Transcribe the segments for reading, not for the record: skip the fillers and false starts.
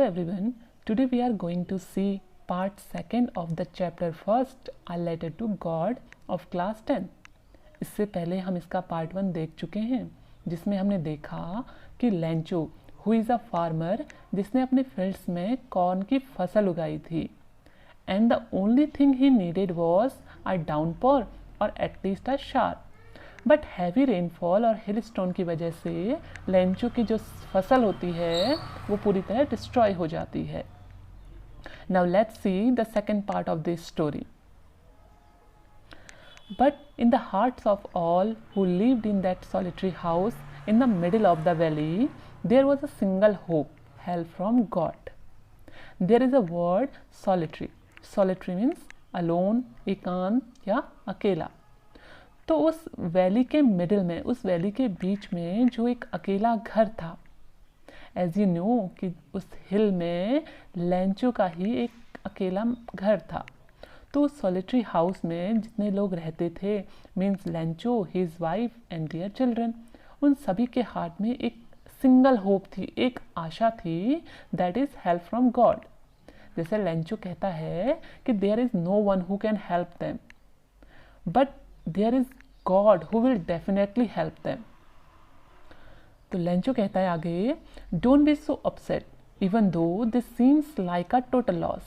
everyone, today we are going to see part 2 of the chapter 1st, A Letter to God of class 10. इससे पहले हम इसका part 1 देख चुके हैं जिसमें हमने देखा कि Lencho who is a farmer जिसने अपने फील्ड्स में कॉर्न की फसल उगाई थी and the only thing he needed was a downpour और at least a shower. But heavy rainfall और हिल स्टोन की वजह से लेंचो की जो फसल होती है वो पूरी तरह डिस्ट्रॉय हो जाती है. Now let's see the second part of this story. But in the hearts of all who lived in that solitary house in the middle of the valley, there was a single hope, help from God. There is a word solitary. Solitary means alone, एकांत या अकेला. तो उस valley के middle में, उस valley के बीच में जो एक अकेला घर था, एज यू नो कि उस हिल में लेंचो का ही एक अकेला घर था. तो उस सॉलिटरी हाउस में जितने लोग रहते थे, means Lencho, his wife and their children, उन सभी के हार्ट में एक सिंगल होप थी, एक आशा थी, that is help from God. जैसे लेंचो कहता है कि there is no one who can help them, but there is God who will definitely help them. तो लेंचो कहता है आगे, don't be so upset even though this seems like a total loss.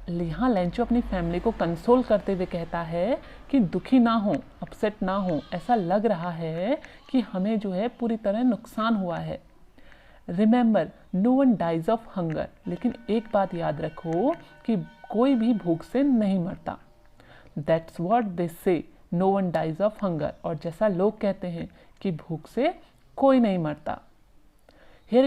यहाँ Lencho अपनी family को console करते हुए कहता है कि दुखी ना हो, अपसेट ना हो. ऐसा लग रहा है कि हमें जो है पूरी तरह नुकसान हुआ है. Remember, no one dies of hunger. लेकिन एक बात याद रखो कि कोई भी भूख से नहीं मरता. That's what they say, no one dies of hunger. और जैसा लोग कहते हैं कि भूख से कोई नहीं मरता. Here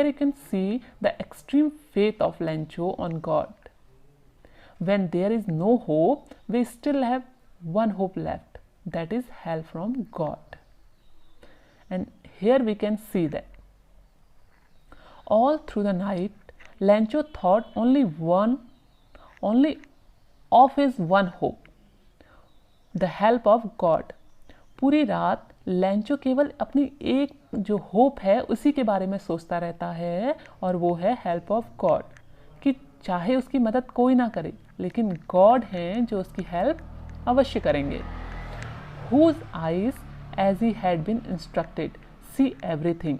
you can see the extreme faith of Lencho on God. When there is no hope, we still have one hope left, that is help from God. And here we can see that all through the night, Lencho thought only of his one hope, the help of God. पूरी रात Lencho केवल अपनी एक जो hope है उसी के बारे में सोचता रहता है, और वो है हेल्प ऑफ गॉड, कि चाहे उसकी मदद कोई ना करे लेकिन गॉड हैं जो उसकी हेल्प अवश्य करेंगे. Whose eyes as he had been instructed see everything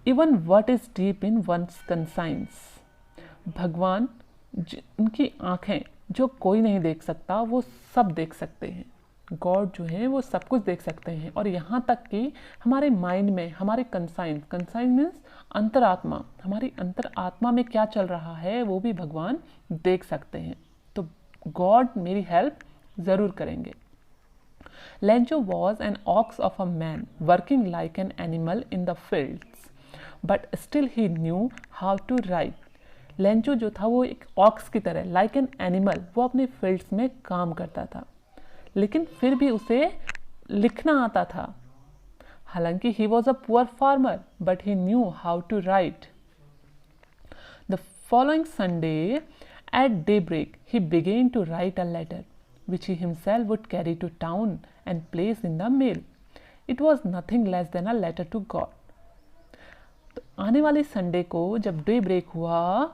even what is deep in one's conscience. भगवान उनकी आँखें जो कोई नहीं देख सकता वो सब देख सकते हैं. गॉड जो है वो सब कुछ देख सकते हैं, और यहाँ तक कि हमारे माइंड में हमारे कंसाइंस मीन्स अंतरात्मा, हमारी अंतरात्मा में क्या चल रहा है वो भी भगवान देख सकते हैं. तो गॉड मेरी हेल्प ज़रूर करेंगे. Lencho was an ox of a man working like an animal in the fields, but still he knew how to write. Lencho जो था वो एक ऑक्स की तरह, लाइक एन एनिमल, वो अपने फील्ड्स में काम करता था, लेकिन फिर भी उसे लिखना आता था. हालांकि he was a poor farmer but he knew how to write. The following Sunday at daybreak he began to write a letter which he himself would carry to town and place in the mail. It was nothing less than a letter to God. तो आने वाली Sunday को जब day break हुआ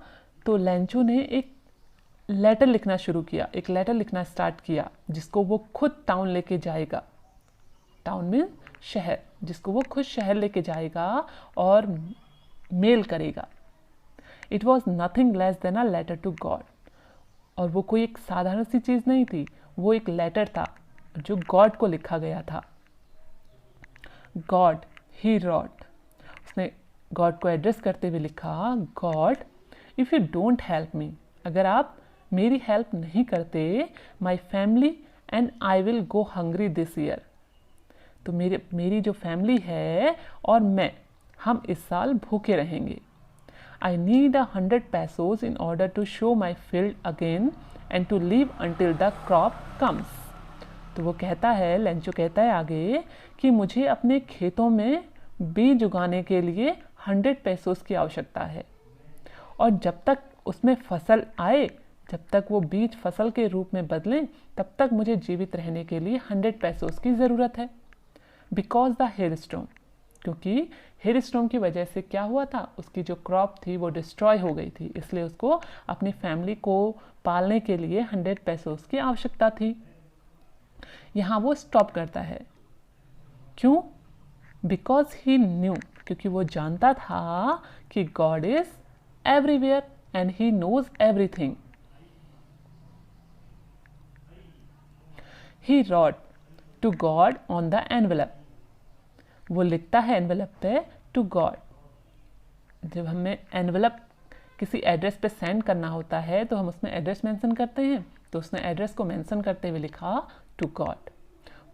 तो Lencho ने एक letter लिखना शुरू किया, एक लेटर लिखना स्टार्ट किया जिसको वो खुद टाउन लेके जाएगा. टाउन में शहर, जिसको वो खुद शहर लेके जाएगा और मेल करेगा. It was nothing less than a letter to God. और वो कोई एक साधारण सी चीज़ नहीं थी, वो एक लेटर था जो गॉड को लिखा गया था. गॉड ही रॉट. उसने गॉड को एड्रेस करते हुए लिखा, God if you don't help me, अगर आप मेरी हेल्प नहीं करते, my family and I will go hungry this year. तो मेरी जो फैमिली है और मैं, हम इस साल भूखे रहेंगे. I need 100 pesos in order to show my field again and to live until the crop comes. तो वो कहता है, लेंचो कहता है आगे कि मुझे अपने खेतों में बीज उगाने के लिए 100 pesos की आवश्यकता है, और जब तक उसमें फसल आए, जब तक वो बीज फसल के रूप में बदलें, तब तक मुझे जीवित रहने के लिए 100 pesos की ज़रूरत है. बिकॉज द हेल स्टोन, क्योंकि हेल स्टॉर्म की वजह से क्या हुआ था, उसकी जो क्रॉप थी वो डिस्ट्रॉय हो गई थी, इसलिए उसको अपनी फैमिली को पालने के लिए 100 पेसोस की आवश्यकता थी। यहाँ वो स्टॉप करता है। क्यों? बिकॉज ही न्यू, क्योंकि वो जानता था कि God is everywhere and he knows everything. He wrote to God on the envelope, वो लिखता है एनवेलप पे टू गॉड। जब हमें एनवेलप किसी एड्रेस पे सेंड करना होता है तो हम उसमें एड्रेस मेंशन करते हैं, तो उसने एड्रेस को मेंशन करते हुए लिखा to God.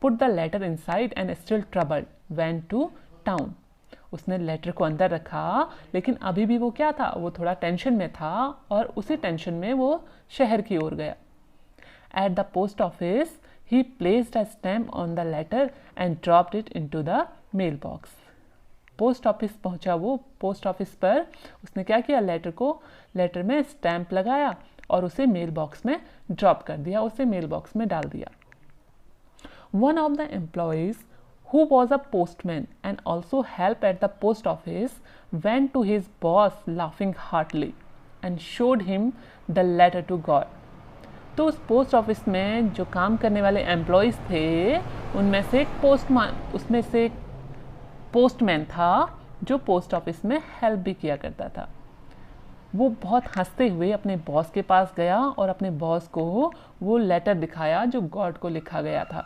Put the letter inside and still troubled went to town, उसने लेटर को अंदर रखा लेकिन अभी भी वो क्या था, वो थोड़ा टेंशन में था और उसी टेंशन में वो शहर की ओर गया। At the post office he placed a stamp on the letter and dropped it into the mail box. Post office पहुंचा वो, पोस्ट ऑफिस पर उसने क्या किया, लेटर में स्टैंप लगाया और उसे मेल बॉक्स में ड्रॉप कर दिया, उसे मेल बॉक्स में डाल दिया। One of the employees who was a postman and also helped at the post office went to his boss laughing heartily and showed him the letter to God. तो उस post office में जो काम करने वाले एम्प्लॉयज़ थे उनमें से एक पोस्टमैन था जो पोस्ट ऑफिस में हेल्प भी किया करता था। वो बहुत हंसते हुए अपने बॉस के पास गया और अपने बॉस को वो लेटर दिखाया जो गॉड को लिखा गया था।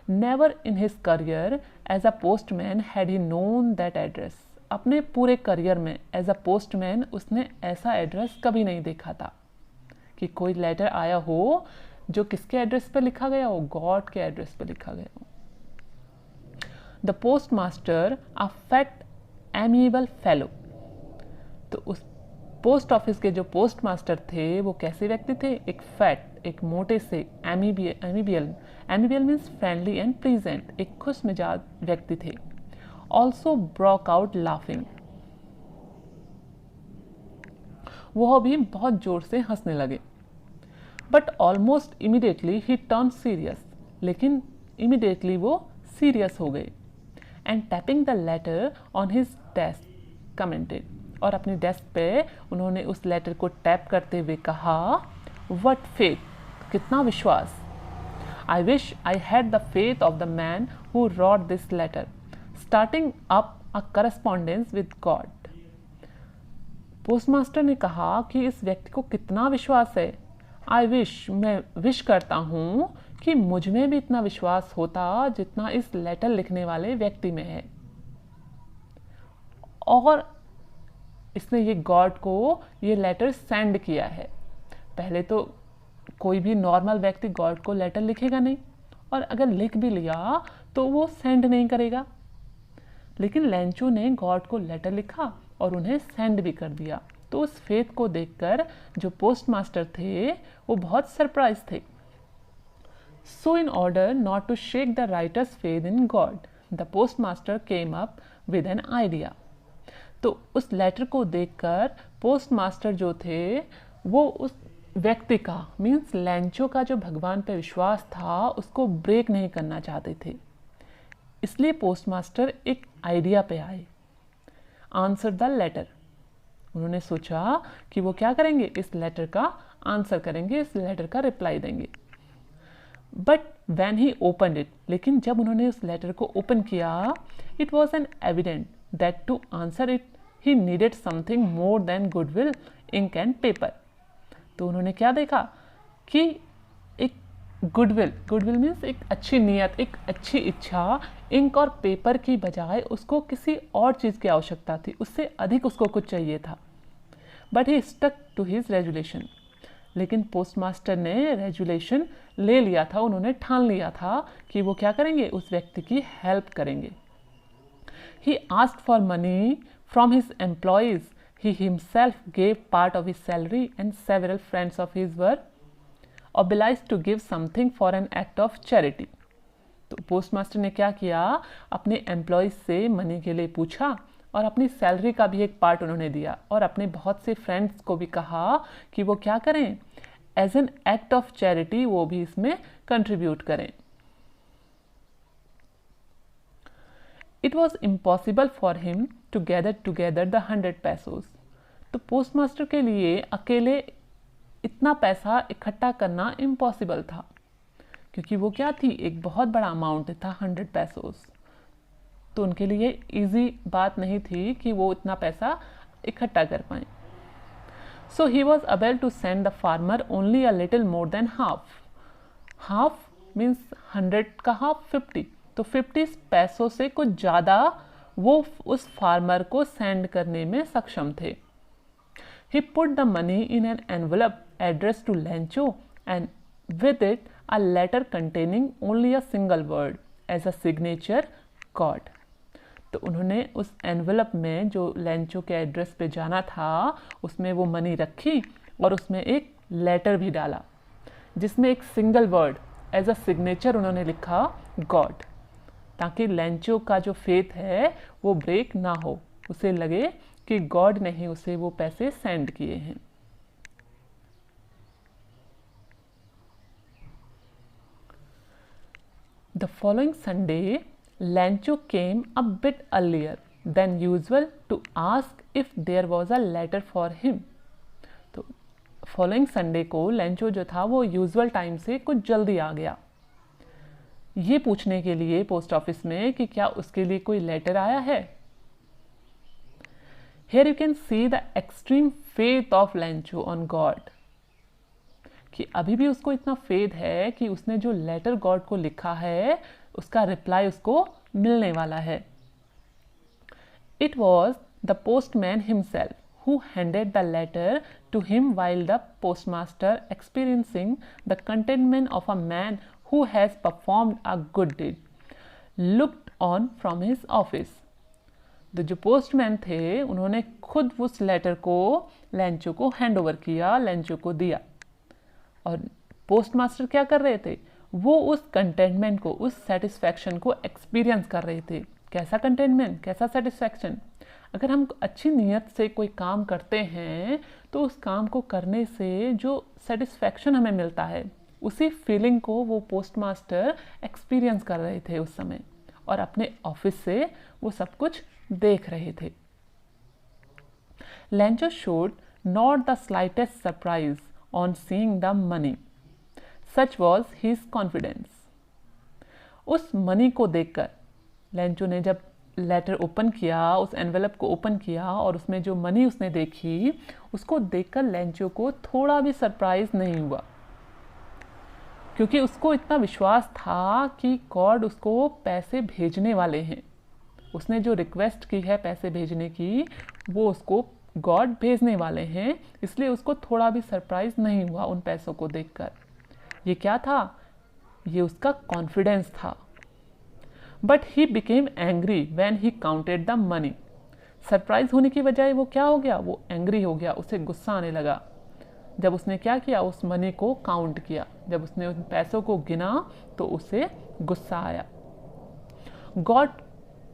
Never in his career as a postman had he known that address, अपने पूरे करियर में एज अ पोस्टमैन उसने ऐसा एड्रेस कभी नहीं देखा था कि कोई लेटर आया हो जो किसके एड्रेस पर लिखा गया हो, गॉड के एड्रेस पर लिखा गया हो। The post master a fat amiable fellow, तो उस पोस्ट ऑफिस के जो पोस्ट मास्टर थे वो कैसे व्यक्ति थे, एक फैट, एक मोटे से, एमिबियल मीन्स फ्रेंडली एंड प्लीजेंट, एक खुश मिजाज व्यक्ति थे। ऑल्सो ब्रोक आउट लाफिंग, वह भी बहुत जोर से हंसने लगे। But almost immediately he turn serious, लेकिन इमीडिएटली वो सीरियस हो गए। And tapping the later on his desk commented, और अपनी डेस्क पे उन्होंने उस लेटर को टैप करते हुए कहा, व्हाट फेथ, कितना विश्वास। I wish I had the faith of the man who wrote this letter starting up a correspondence with God. Postmaster ने कहा कि इस व्यक्ति को कितना विश्वास है। आई विश, मैं विश करता हूँ कि मुझ में भी इतना विश्वास होता जितना इस लेटर लिखने वाले व्यक्ति में है। और इसने ये गॉड को ये लेटर सेंड किया है। पहले तो कोई भी नॉर्मल व्यक्ति गॉड को लेटर लिखेगा नहीं, और अगर लिख भी लिया तो वो सेंड नहीं करेगा, लेकिन लेंचो ने गॉड को लेटर लिखा और उन्हें सेंड भी कर दिया। तो उस फेथ को देखकर जो पोस्ट मास्टर थे वो बहुत सरप्राइज थे। So in order not to shake the writer's faith in God, the postmaster came up with an idea. तो उस लेटर को देखकर पोस्ट मास्टर जो थे वो उस व्यक्ति का, मीन्स लेंचो का जो भगवान पे विश्वास था उसको ब्रेक नहीं करना चाहते थे, इसलिए पोस्ट मास्टर एक आइडिया पे आए। आंसर द लेटर, उन्होंने सोचा कि वो क्या करेंगे, इस लेटर का आंसर करेंगे, इस लेटर का रिप्लाई देंगे। But when he opened it, लेकिन जब उन्होंने उस लेटर को ओपन किया, it was an evident that to answer it he needed something more than goodwill, ink and paper. तो उन्होंने क्या देखा कि एक गुडविल मीन्स एक अच्छी नीयत, एक अच्छी इच्छा, इंक और पेपर की बजाय उसको किसी और चीज़ की आवश्यकता थी, उससे अधिक उसको कुछ चाहिए था। But he stuck to his resolution, लेकिन पोस्ट मास्टर ने रेजुलेशन ले लिया था, उन्होंने ठान लिया था कि वो क्या करेंगे, उस व्यक्ति की हेल्प करेंगे। He asked for money from his employees, he himself gave part of his salary and several friends of his were obliged to give something for an act of charity. तो पोस्टमास्टर ने क्या किया, अपने employees से money के लिए पूछा और अपनी सैलरी का भी एक पार्ट उन्होंने दिया, और अपने बहुत से फ्रेंड्स को भी कहा कि वो क्या करें, as an act of charity वो भी इसमें कंट्रीब्यूट करें। It was impossible for him to gather together the 100 pesos. तो पोस्टमास्टर के लिए अकेले इतना पैसा इकट्ठा करना इम्पॉसिबल था, क्योंकि वो क्या थी, एक बहुत बड़ा अमाउंट था 100 पेसोस। तो उनके लिए इजी बात नहीं थी कि वो इतना पैसा इकट्ठा कर पाए। So he was able to send the farmer only a little more than half. Half means 100 का हाफ 50, तो 50 पैसों से कुछ ज़्यादा वो उस फार्मर को सेंड करने में सक्षम थे। He put the money in an envelope addressed to Lencho and with it a letter containing only a single word as a signature, God. तो उन्होंने उस एनवेलप में जो लेंचो के एड्रेस पे जाना था उसमें वो मनी रखी और उसमें एक लेटर भी डाला जिसमें एक single word as a signature उन्होंने लिखा गॉड, ताकि लेंचो का जो फेथ है वो ब्रेक ना हो, उसे लगे कि गॉड ने ही उसे वो पैसे सेंड किए हैं। The following Sunday, Lencho came a bit earlier than usual to ask if there was a letter for him. तो फॉलोइंग संडे को लेंचो जो था वो यूजुअल टाइम से कुछ जल्दी आ गया, ये पूछने के लिए पोस्ट ऑफिस में कि क्या उसके लिए कोई लेटर आया है। Here you can see the extreme faith of Lencho on God. कि अभी भी उसको इतना फेथ है कि उसने जो लेटर गॉड को लिखा है उसका रिप्लाई उसको मिलने वाला है। It was the postman himself who handed the letter to him while the postmaster, experiencing the contentment of a man who has performed a good deed, looked on from his office. तो जो postman थे उन्होंने खुद उस letter को Lencho को hand over किया, Lencho को दिया, और पोस्टमास्टर क्या कर रहे थे, वो उस कंटेंटमेंट को, उस सेटिस्फैक्शन को एक्सपीरियंस कर रहे थे। कैसा कंटेंटमेंट, कैसा सेटिस्फैक्शन? अगर हम अच्छी नीयत से कोई काम करते हैं तो उस काम को करने से जो सेटिस्फैक्शन हमें मिलता है उसी फीलिंग को वो पोस्टमास्टर एक्सपीरियंस कर रहे थे उस समय, और अपने ऑफिस से वो सब कुछ देख रहे थे। Lencho showed not the slightest surprise on seeing the money. Such was his confidence. उस मनी को देखकर लेंचो ने जब लेटर ओपन किया, उस एनवेलप को ओपन किया और उसमें जो मनी उसने देखी, उसको देखकर लेंचो को थोड़ा भी सरप्राइज नहीं हुआ, क्योंकि उसको इतना विश्वास था कि गॉड उसको पैसे भेजने वाले हैं। उसने जो रिक्वेस्ट की है पैसे भेजने की, वो उसको गॉड भेजने वाले हैं, इसलिए उसको थोड़ा भी सरप्राइज नहीं हुआ उन पैसों को देखकर। ये क्या था? ये उसका कॉन्फिडेंस था। But he became angry when he counted the money. Surprise होने की बजाय वो क्या हो गया? वो एंग्री हो गया, उसे गुस्सा आने लगा जब उसने क्या किया, उस मनी को काउंट किया। जब उसने उन पैसों को गिना तो उसे गुस्सा आया। God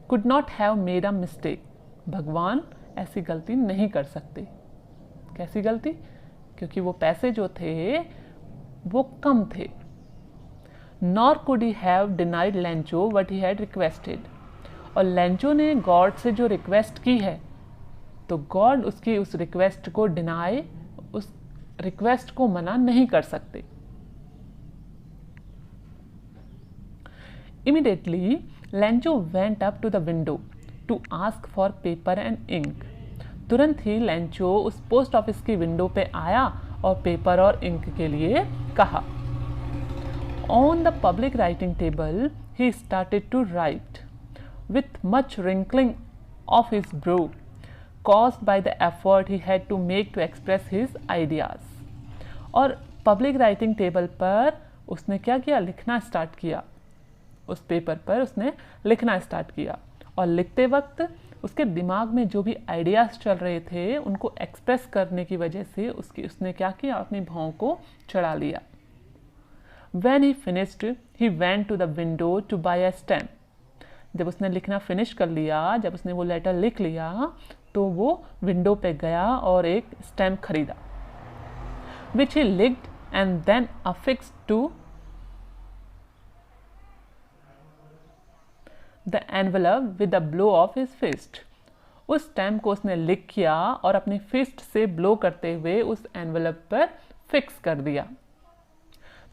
could not have made a mistake. भगवान ऐसी गलती नहीं कर सकते। कैसी गलती? क्योंकि वो पैसे जो थे वो कम थे। Nor could he have denied Lencho what he had requested. और लेंचो ने गॉड से जो रिक्वेस्ट की है तो गॉड उसकी उस रिक्वेस्ट को डिनाई, उस रिक्वेस्ट को मना नहीं कर सकते। Immediately, Lencho went up to the window to ask for paper and ink. तुरंत ही लेंचो उस पोस्ट ऑफिस की विंडो पे आया और पेपर और इंक के लिए कहा। On the public writing table, he started to write, with much wrinkling of his brow, caused by the effort he had to make to express his ideas. और public writing table पर उसने क्या किया? लिखना start किया। उस paper पर उसने लिखना स्टार्ट किया और लिखते वक्त उसके दिमाग में जो भी आइडियाज़ चल रहे थे उनको एक्सप्रेस करने की वजह से उसने क्या किया? अपनी भौं को चढ़ा लिया। When he finished, he went to the window to buy a stamp. जब उसने लिखना फिनिश कर लिया, जब उसने वो लेटर लिख लिया, तो वो विंडो पे गया और एक स्टैम्प खरीदा, which he licked and then affixed to the envelope with the blow of his fist. उस स्टैम्प को उसने लिख किया और अपनी फिस्ट से ब्लो करते हुए उस एनवलप पर फिक्स कर दिया।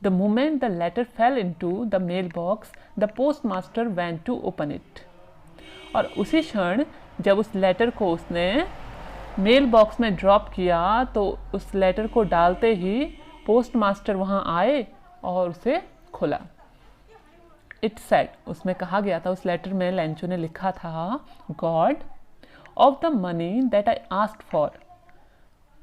The moment the letter fell into the mail box the postmaster went to open it. और उसी क्षण जब उस लेटर को उसने मेल बॉक्स में ड्रॉप किया तो उस लेटर को डालते ही पोस्टमास्टर वहाँ आए और उसे खोला। इट सेड, उसमें कहा गया था, उस लेटर में लेंचो ने लिखा था, God of the money that I asked for.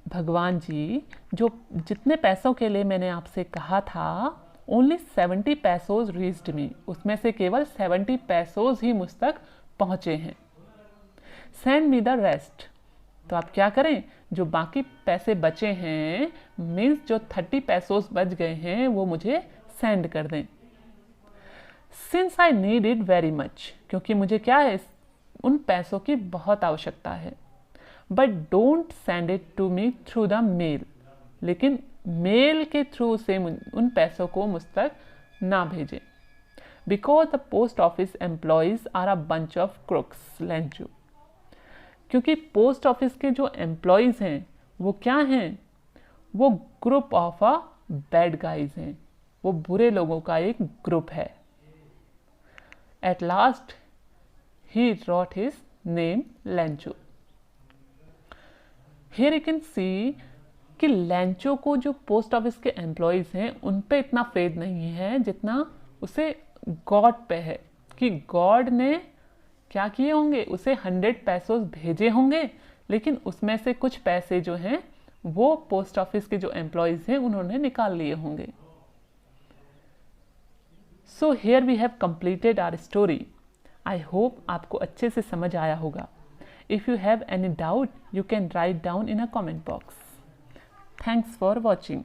भगवान जी, जो जितने पैसों के लिए मैंने आपसे कहा था, ओनली 70 पैसोज रीच्ड मी, उसमें से केवल 70 पैसोज ही मुझ तक पहुँचे हैं। सेंड मी द रेस्ट, तो आप क्या करें, जो बाकी पैसे बचे हैं, मीन्स जो 30 पैसोज बच गए हैं, वो मुझे सेंड कर दें। Since I need it very much, क्योंकि मुझे क्या है, उन पैसों की बहुत आवश्यकता है। But don't send it to me through the mail, लेकिन मेल के थ्रू से उन पैसों को मुझ तक ना भेजें। Because the post office employees are a bunch of crooks Lencho, क्योंकि पोस्ट ऑफिस के जो एम्प्लॉयज हैं वो क्या हैं, वो group of a bad guys हैं, वो बुरे लोगों का एक ग्रुप है। At last he wrote his name Lencho. Here you can see कि लेंचो को जो पोस्ट ऑफिस के एम्प्लॉयज हैं उन पे इतना फेथ नहीं है जितना उसे गॉड पे है, कि गॉड ने क्या किए होंगे, उसे 100 पैसों भेजे होंगे, लेकिन उसमें से कुछ पैसे जो हैं वो पोस्ट ऑफिस के जो एम्प्लॉयज हैं उन्होंने निकाल लिए होंगे। So here we have completed our story. I hope आपको अच्छे से समझ आया होगा। If you have any doubt you can write down in a comment box. Thanks for watching.